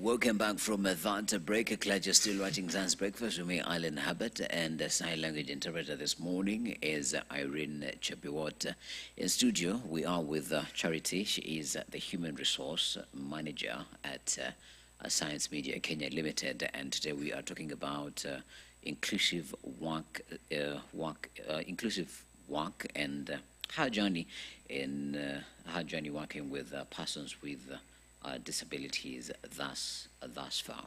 Welcome back from that break. Glad you're still watching Zan's Breakfast with me, Alan Habit, and the sign language interpreter this morning is Irene Chepiwot. In studio, we are with Charity. She is the Human Resource Manager at Science Media Kenya Limited, and today we are talking about inclusive work, and her journey working with persons with disabilities thus far.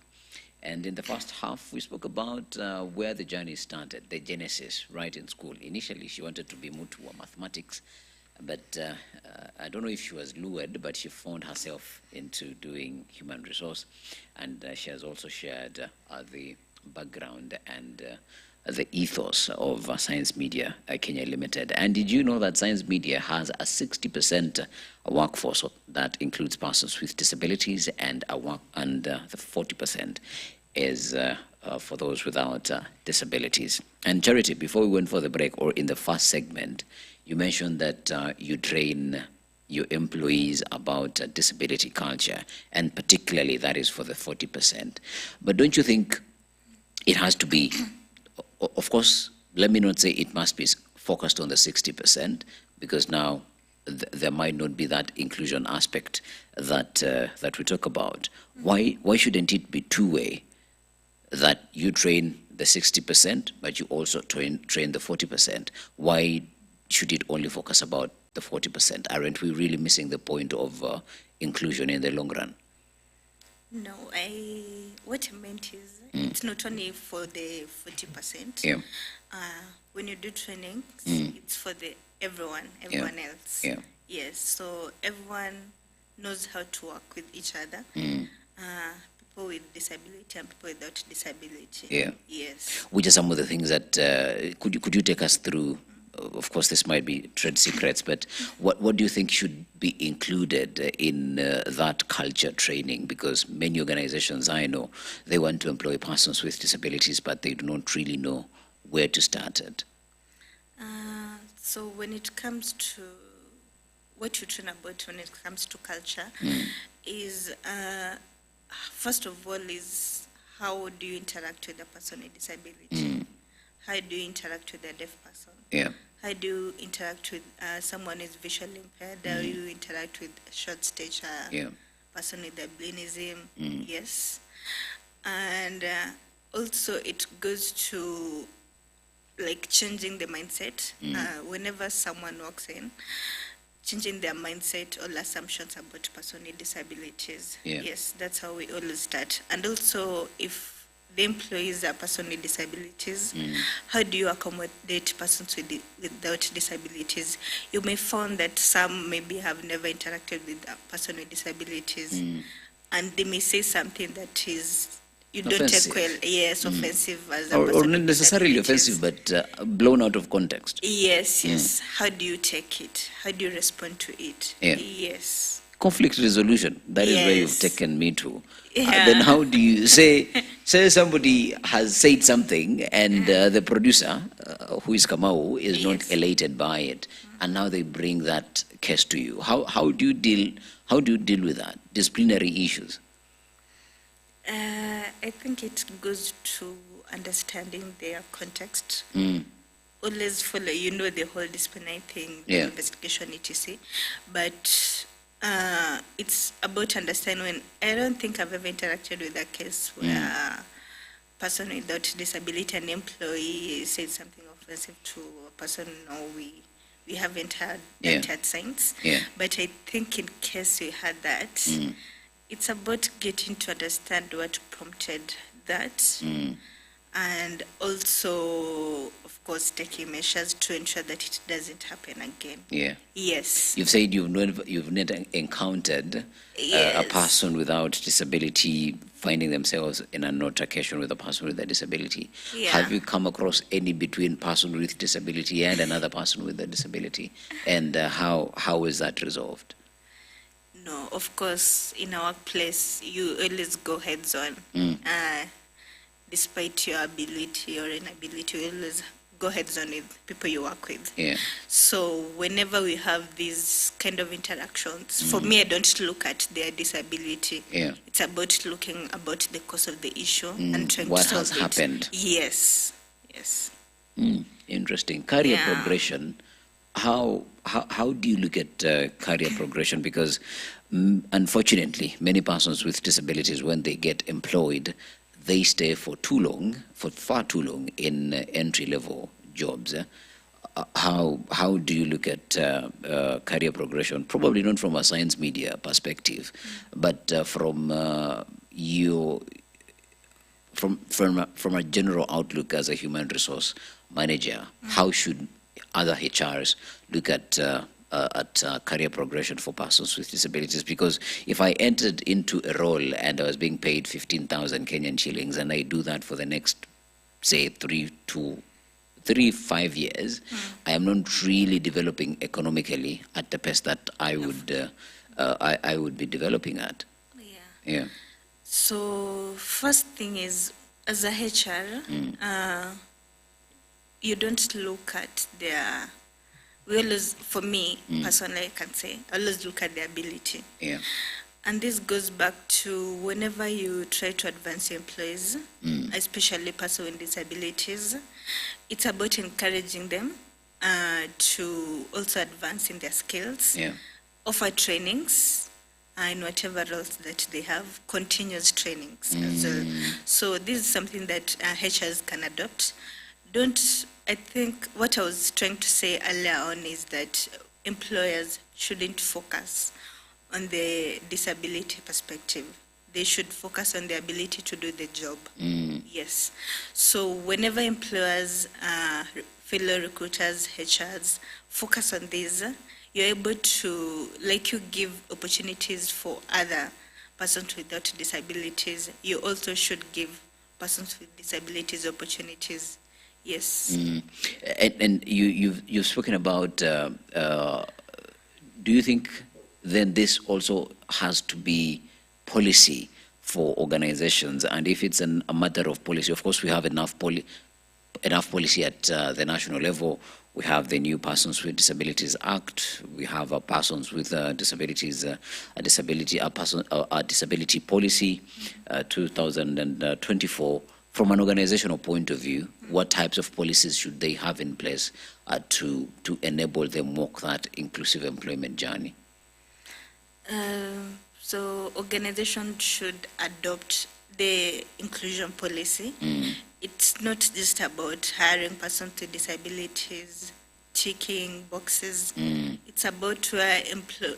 And in the first half, we spoke about where the journey started, the genesis, right in school. Initially, she wanted to be moved to mathematics, but I don't know if she was lured, but she found herself into doing human resource. And she has also shared the background and the ethos of Science Media Kenya Limited. And did you know that Science Media has a 60% workforce that includes persons with disabilities, and the 40% is for those without disabilities? And Charity, before we went for the break, or in the first segment, you mentioned that you train your employees about disability culture, and particularly that is for the 40%. But don't you think it has to be, of course, let me not say it must be focused on the 60%, because now there might not be that inclusion aspect that we talk about. Why shouldn't it be two-way, that you train the 60%, but you also train the 40%? Why should it only focus about the 40%? Aren't we really missing the point of inclusion in the long run? No, what I meant is it's not only for the 40%. Yeah. When you do training, it's for everyone else. Yeah. Yes, so everyone knows how to work with each other. People with disability and people without disability. Yeah. Yes. Which are some of the things that could you take us through? Of course, this might be trade secrets, but what do you think should be included in that culture training? Because many organizations I know, they want to employ persons with disabilities, but they do not really know where to start it. So when it comes to what you train about, when it comes to culture, is first of all is how do you interact with a person with disability? How do you interact with a deaf person? Yeah. How do you interact with someone who is visually impaired? How do you interact with short stature, person with albinism? Yes. And also it goes to like changing the mindset. Whenever someone walks in, changing their mindset, all assumptions about person with disabilities. Yeah. Yes, that's how we always start. And also if the employees are persons with disabilities, how do you accommodate persons without disabilities? You may find that some maybe have never interacted with a person with disabilities, and they may say something that is you don't Offensive. take well. Yes, offensive as a Or person not with necessarily disabilities. offensive, but blown out of context. Yes. How do you take it? How do you respond to it? Yeah. Yes. Conflict resolution, that is where you've Yes. taken me to. Yeah. Then how do you say somebody has said something and the producer, who is Kamau, is not Yes. elated by it, and now they bring that case to you. How do you deal with that? Disciplinary issues. I think it goes to understanding their context. Always follow, the whole disciplinary thing, the investigation, etc. But it's about understanding. When I don't think I've ever interacted with a case where a person without disability, an employee, said something offensive to a person. No, we haven't had that at Science. Yeah. But I think in case we had that, it's about getting to understand what prompted that, and also, of course, taking measures to ensure that it doesn't happen again. Yeah. Yes. You've said you've never encountered a person without disability finding themselves in an altercation with a person with a disability. Yeah. Have you come across any between person with disability and another person with a disability? And how is that resolved? No, of course, in our workplace, you always go heads on. Despite your ability or inability, you always go heads-on with people you work with. Yeah. So whenever we have these kind of interactions, for me, I don't look at their disability. Yeah. It's about looking about the cause of the issue and trying What to solve has it. happened? Yes. Yes. Interesting. Career Yeah. progression. How do you look at career progression? Because unfortunately, many persons with disabilities, when they get employed, they stay for far too long in entry-level jobs. How do you look at career progression? Probably not from a science media perspective, but from from a general outlook as a human resource manager. How should other HRs look at career progression for persons with disabilities? Because if I entered into a role and I was being paid 15,000 Kenyan shillings, and I do that for the next, say, 5 years, I am not really developing economically at the pace that I would be developing at. Yeah. Yeah. So first thing is, as a HR, you don't look at their. We always, for me personally, I can say, I always look at their ability. Yeah. And this goes back to whenever you try to advance your employees, especially persons with disabilities, it's about encouraging them to also advance in their skills, Yeah. offer trainings in whatever roles that they have, continuous trainings as well. So this is something that HRs can adopt. I think what I was trying to say earlier on is that employers shouldn't focus on the disability perspective. They should focus on the ability to do the job. Yes. So whenever employers, fellow recruiters, HRs focus on this, you're able to, like you give opportunities for other persons without disabilities, you also should give persons with disabilities opportunities. Yes. And you've spoken about. Do you think then this also has to be policy for organizations? And if it's a matter of policy, of course we have enough policy at the national level. We have the new Persons with Disabilities Act. We have a persons with disabilities, a disability policy, 2024. From an organizational point of view, what types of policies should they have in place to enable them walk that inclusive employment journey? So organizations should adopt the inclusion policy. It's not just about hiring persons with disabilities, ticking boxes. It's about where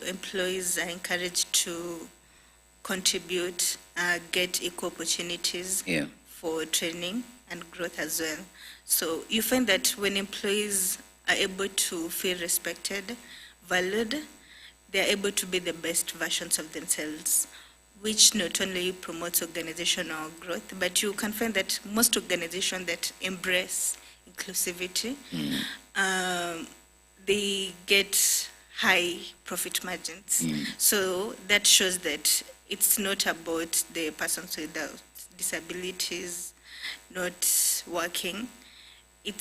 employees are encouraged to contribute, get equal opportunities for training and growth as well. So you find that when employees are able to feel respected, valued, they're able to be the best versions of themselves, which not only promotes organizational growth, but you can find that most organizations that embrace inclusivity, they get high profit margins. So that shows that it's not about the persons without disabilities not working. It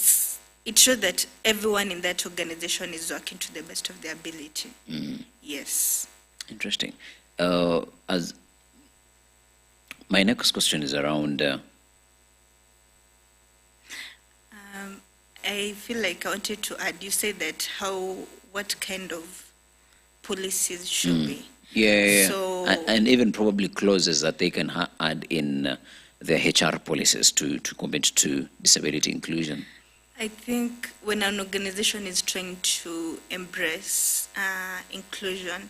shows that everyone in that organization is working to the best of their ability. Yes. Interesting. As my next question is around. I feel like I wanted to add. You said that what kind of policies should be. Yeah. So, and even probably clauses that they can add in their HR policies to commit to disability inclusion. I think when an organization is trying to embrace inclusion,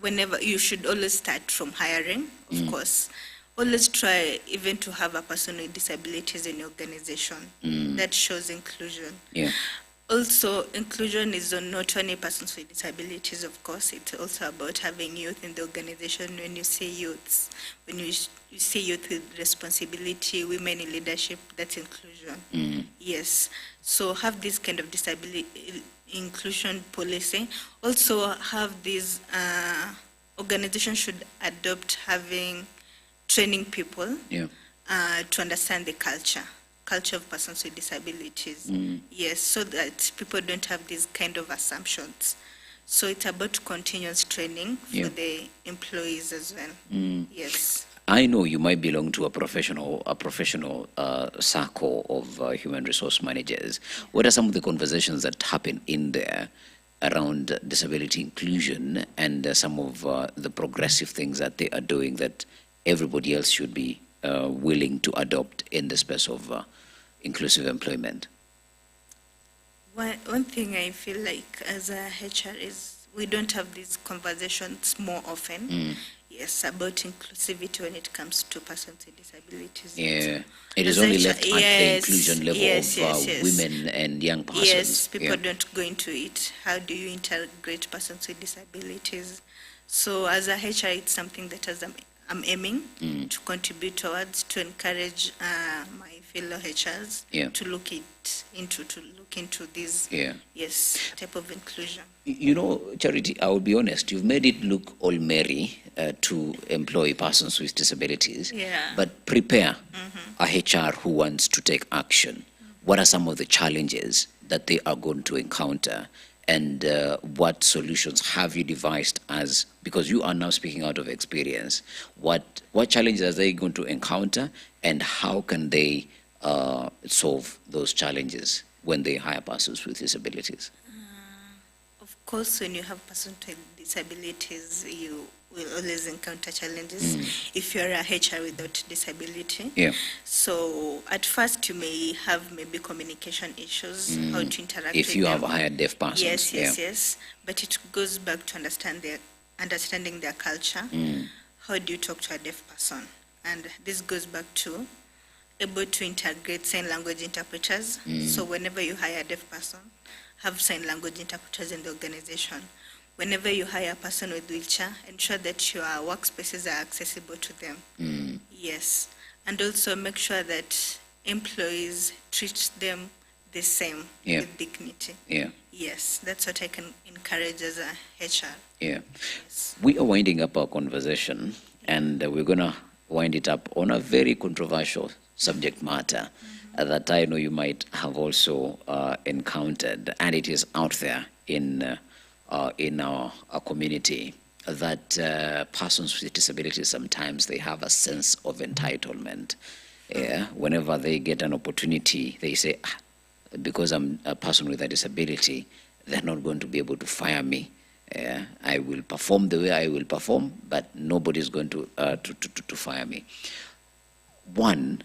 whenever you should always start from hiring, of course. Always try even to have a person with disabilities in your organization. That shows inclusion. Yeah. Also, inclusion is not only persons with disabilities, of course. It's also about having youth in the organization. When you say youths, when you say youth with responsibility, women in leadership, that's inclusion. Yes. So have this kind of disability inclusion policy. Also have these organizations should adopt having training people to understand the culture culture of persons with disabilities. Yes, so that people don't have these kind of assumptions. So it's about continuous training for the employees as well. Yes. I know you might belong to a professional circle of human resource managers. What are some of the conversations that happen in there around disability inclusion and some of the progressive things that they are doing that everybody else should be willing to adopt in the space of inclusive employment? One thing I feel like as a HR is we don't have these conversations more often. Yes, about inclusivity when it comes to persons with disabilities. Yeah, it is only left at the inclusion level of women and young persons. Yes, people don't go into it. How do you integrate persons with disabilities? So as a HR, it's something that I'm aiming to contribute towards, to encourage my fellow HRs to look into this type of inclusion. You know, Charity, I will be honest, you've made it look all merry to employ persons with disabilities, but prepare a HR who wants to take action. What are some of the challenges that they are going to encounter, and what solutions have you devised as, because you are now speaking out of experience, what challenges are they going to encounter, and how can they solve those challenges when they hire persons with disabilities? Of course, when you have persons with disabilities, you will always encounter challenges if you're a HR without disability. So at first you may have maybe communication issues, how to interact if with you them. have hired deaf persons. Yes. But it goes back to understanding their culture. How do you talk to a deaf person? And this goes back to able to integrate sign language interpreters. So whenever you hire a deaf person, have sign language interpreters in the organization. Whenever you hire a person with wheelchair, ensure that your workspaces are accessible to them. Yes. And also make sure that employees treat them the same with dignity. Yes, that's what I can encourage as a HR. Yes. We are winding up our conversation, and we're going to wind it up on a very controversial subject matter that I know you might have also encountered, and it is out there in our community, that persons with disabilities, sometimes they have a sense of entitlement. Whenever they get an opportunity, they say, because I'm a person with a disability, they're not going to be able to fire me. I will perform the way I will perform, but nobody's going to fire me. One,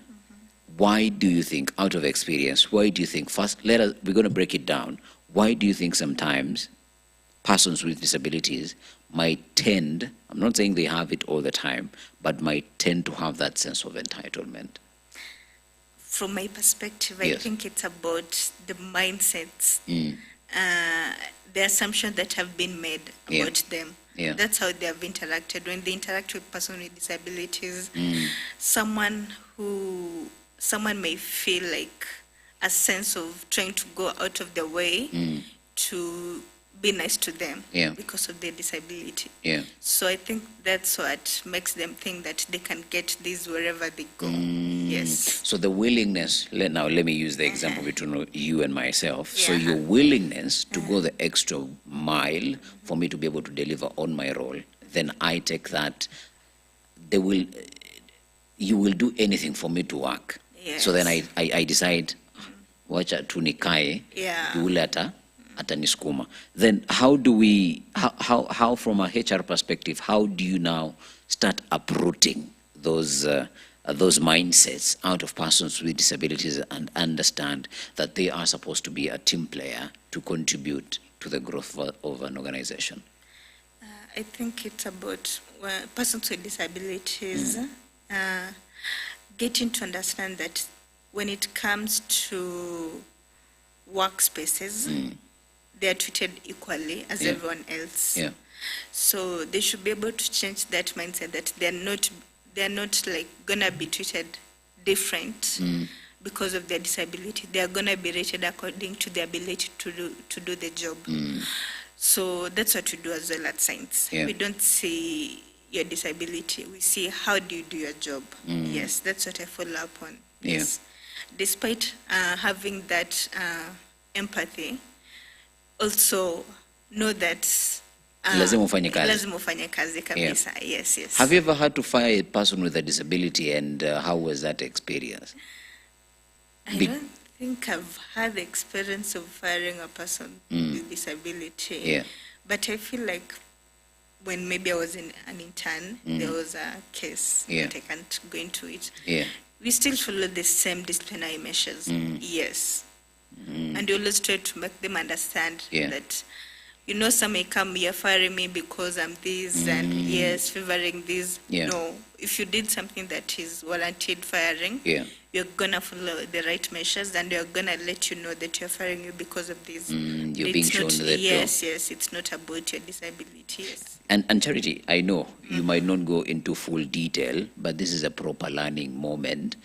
why do you think, out of experience, why do you think, first, we're going to break it down. Why do you think sometimes persons with disabilities might tend, I'm not saying they have it all the time, but might tend to have that sense of entitlement? From my perspective, I think it's about the mindsets, the assumptions that have been made about them. That's how they have interacted. When they interact with persons with disabilities, someone may feel like a sense of trying to go out of their way to be nice to them because of their disability. So I think that's what makes them think that they can get this wherever they go. Yes. So the willingness, let me use the example between you and myself. So your willingness to go the extra mile for me to be able to deliver on my role, then I take that, you will do anything for me to work. So then I decide, wacha tu nikae, yule ataniskuma. Then how do we, how from a HR perspective, how do you now start uprooting those mindsets out of persons with disabilities and understand that they are supposed to be a team player to contribute to the growth of an organization? I think it's about persons with disabilities getting to understand that when it comes to workspaces, they are treated equally as everyone else. So they should be able to change that mindset that they're not like gonna be treated different because of their disability. They are gonna be rated according to their ability to do the job. So that's what we do as well at Science. We don't see your disability. We see how do you do your job. Yes, that's what I follow up on. Yes. despite having that empathy, also know that lazima ufanye kazi. Lazima ufanye kazi kabisa. Yeah. Yes, yes. Have you ever had to fire a person with a disability, and how was that experience? I don't think I've had the experience of firing a person with disability. Yeah. But I feel like when maybe I was an intern, there was a case, Yeah. but I can't go into it. Yeah. We still follow the same disciplinary measures. Yes. And you always try to make them understand that, you know, some may come, you're firing me because I'm this, and yes, favoring this. Yeah. No, if you did something that is warranted firing, you're going to follow the right measures, and you're going to let you know that you're firing you because of this. You're being shown that. Yes, yes, it's not about your disability. Yes. And Charity, I know you might not go into full detail, but this is a proper learning moment.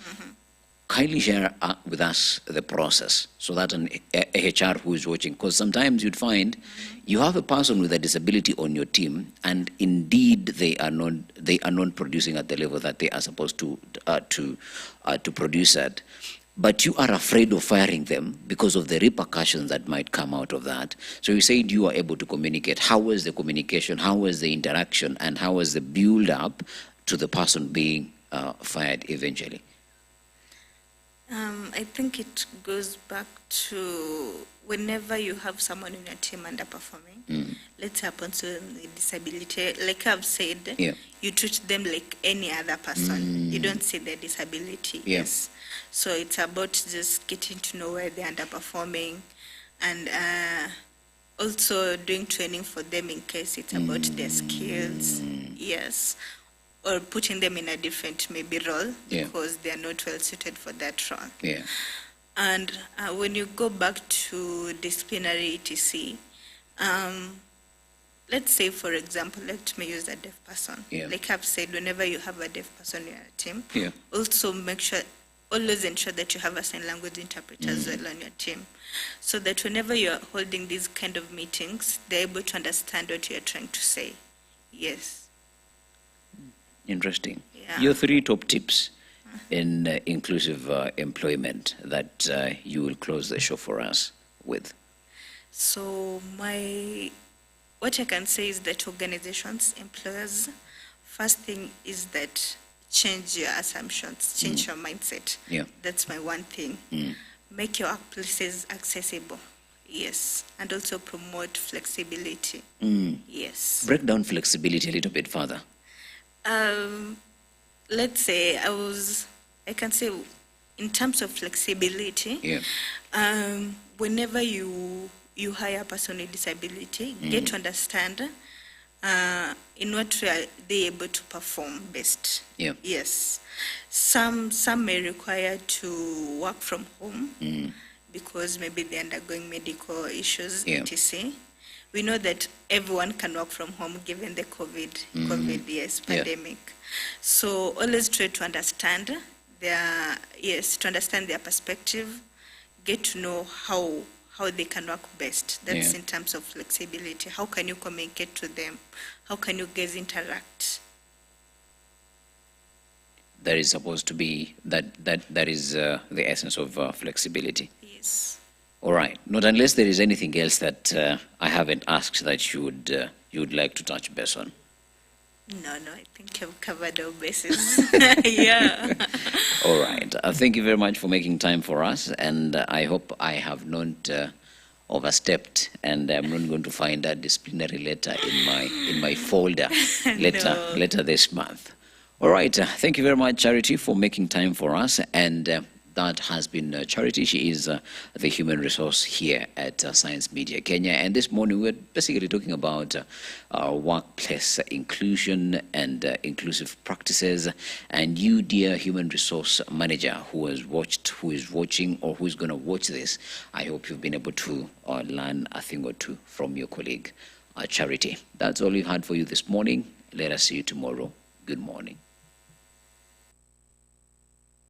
Kindly share with us the process so that an HR who is watching, because sometimes you'd find you have a person with a disability on your team, and indeed they are not producing at the level that they are supposed to produce at. But you are afraid of firing them because of the repercussions that might come out of that. So you said you are able to communicate. How was the communication? How was the interaction? And how was the build-up to the person being fired eventually? I think it goes back to whenever you have someone in your team underperforming, let's happen to a disability. Like I've said, you treat them like any other person. You don't see their disability. Yes. So it's about just getting to know where they're underperforming, and also doing training for them in case it's about their skills. Yes. Or putting them in a different maybe role because they are not well suited for that role. Yeah. And when you go back to disciplinary etc., let's say, for example, let me use a deaf person. Like I've said, whenever you have a deaf person in your team, also always ensure that you have a sign language interpreter as well on your team, so that whenever you're holding these kind of meetings, they're able to understand what you're trying to say. Yes. Interesting. Your 3 top tips in inclusive employment that you will close the show for us with. So what I can say is that organizations, employers, first thing is that change your assumptions, change your mindset. That's my one thing. Make your workplaces accessible. Yes. And also promote flexibility. Yes. Break down flexibility a little bit further. Let's say I can say in terms of flexibility, whenever you hire a person with disability, get to understand in what way are they able to perform best. Yes. Some may require to work from home because maybe they're undergoing medical issues, etc. We know that everyone can work from home given the COVID pandemic. So always try to understand their perspective, get to know how they can work best. That's in terms of flexibility. How can you communicate to them? How can you guys interact? That is supposed to be, that is the essence of flexibility. Yes. All right. Not unless there is anything else that I haven't asked that you would like to touch base on. No, I think I've covered all bases. Yeah. All right. Thank you very much for making time for us, and I hope I have not overstepped, and I'm not going to find a disciplinary letter in my folder later this month. All right. Thank you very much, Charity, for making time for us, and that has been Charity. She is the human resource here at Science Media Kenya. And this morning we're basically talking about workplace inclusion and inclusive practices. And you, dear human resource manager who is watching, or who is going to watch this, I hope you've been able to learn a thing or two from your colleague, Charity. That's all we've had for you this morning. Let us see you tomorrow. Good morning.